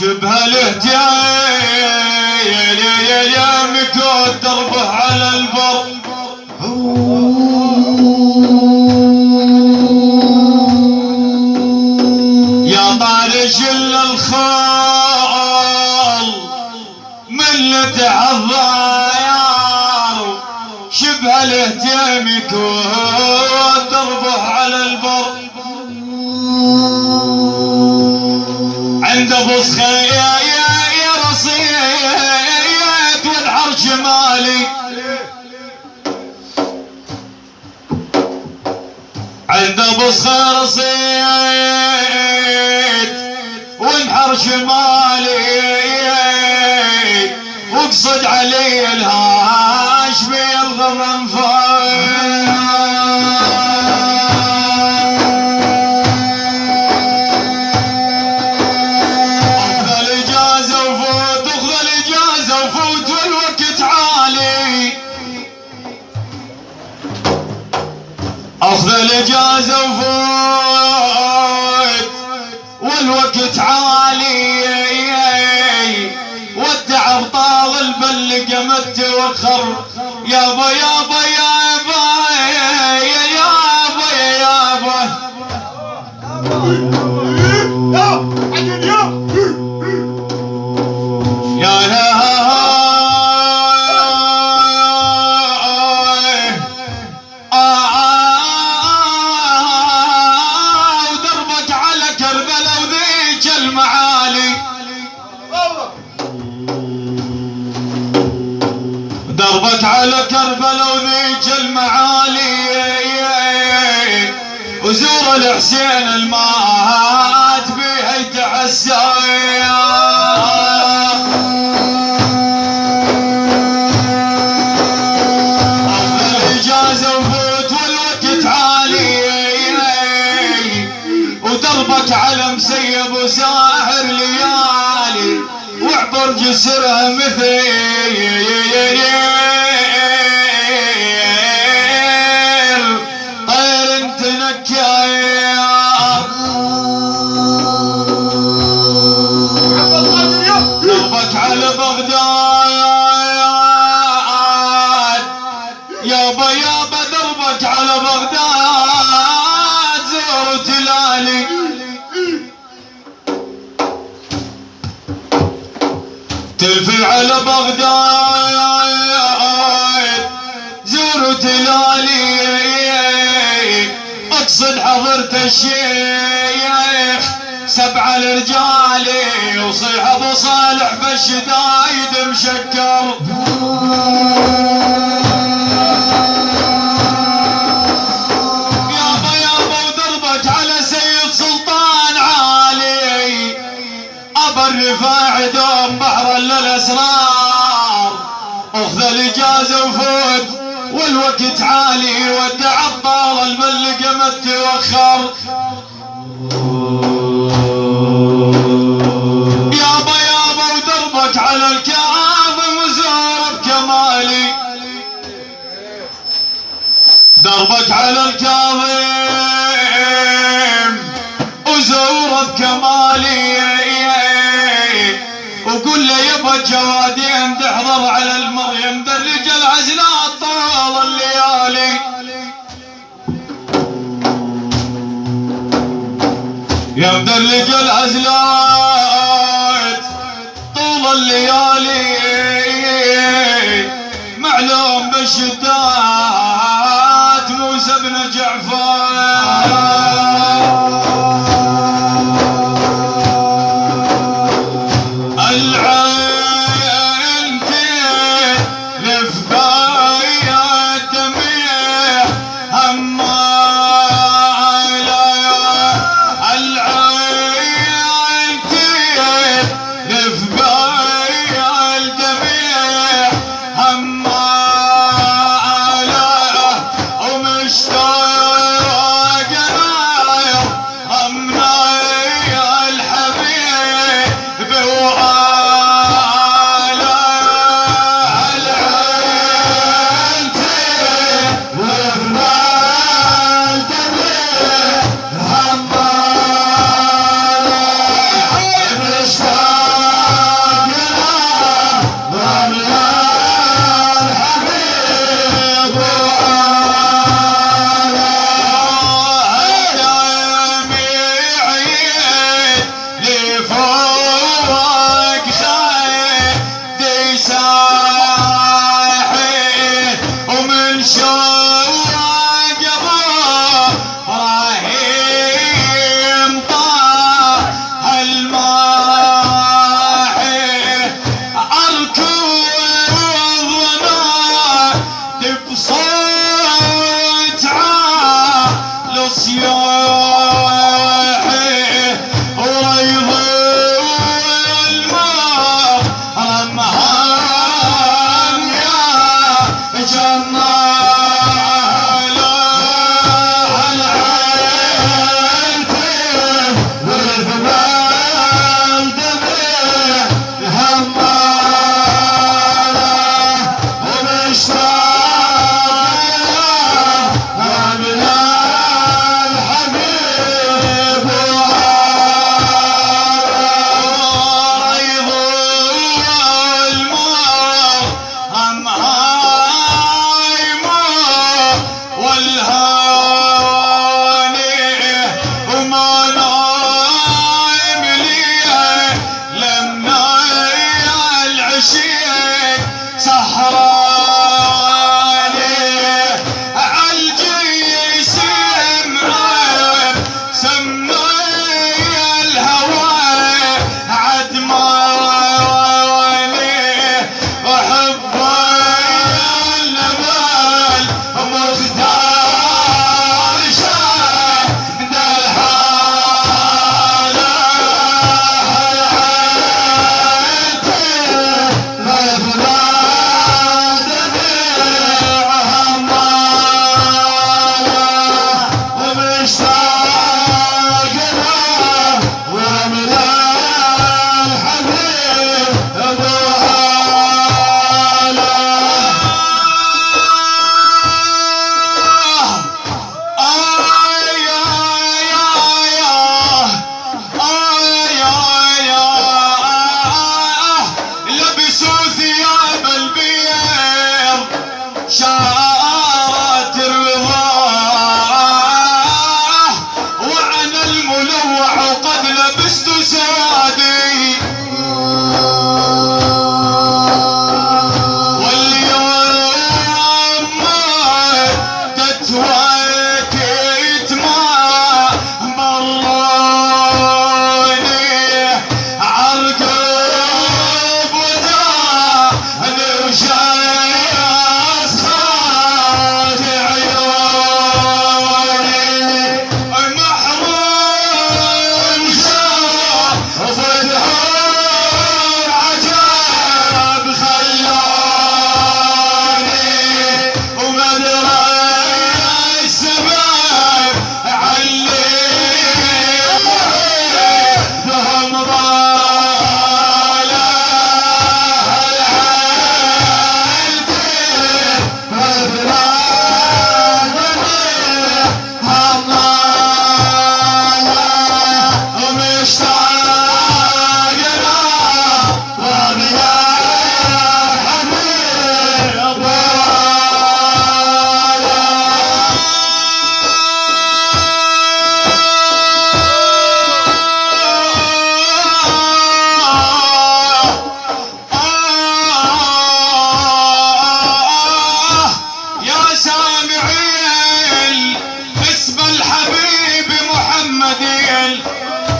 شبه الاهتيام مكود دربه على البر يا طارش الخال من لتعضيار شبه الاهتيام مكود دربه على البر عند ابو صخيا يا رصيد والعرش مالي عند ابو صخيا رصيد وانحر شمالي واقصد علي الهاشمي الغضنفر اخذ الاجازه وفوت والوقت عالي ودع ابطال البلقه ما توخر يابا يابا يابا يابا يابا يا دربك على كربلاء وذيك المعالي وزور الحسين المات بيها يتعسى اخذ الاجازه وفوت والوقت عالي ودربك على مسيب وساحر ليالي واعبر جسرها مثيل طير انت نكاير دربك على بغداد يابا يابا دربك على بغداد زور تلالي تلفي على بغداد زور تلالي اقصد حضرت الشيخ 7 الرجال وصيح ابو صالح بالشدايد مشكر يابا يابا ودربك على سيد سلطان عالي ابا الرفاع دوم بحر للاسرار اخذ الاجازه وفوت والوقت عالي ودع ابطال الملقه ما توخر يابا يابا ودربك على الكاظم وزور بكمالي دربك على الكاظم وزور بكمالي وقول له يبا الجوادين تحضر على المريم درج العزلات طول الليالي يا مدرج العزلات طول الليالي معلوم بالشدات موسى بن جعفر مشتاق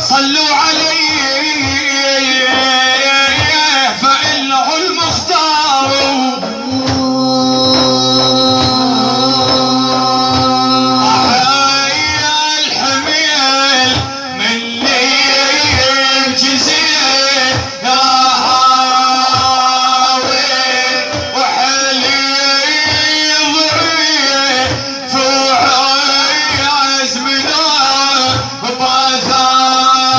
صلوا عليه فإنه المختار أحيا الحميل من لي جزير يا هاوي وحلي ضعيف وعزمنا بازار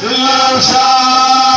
لو شاف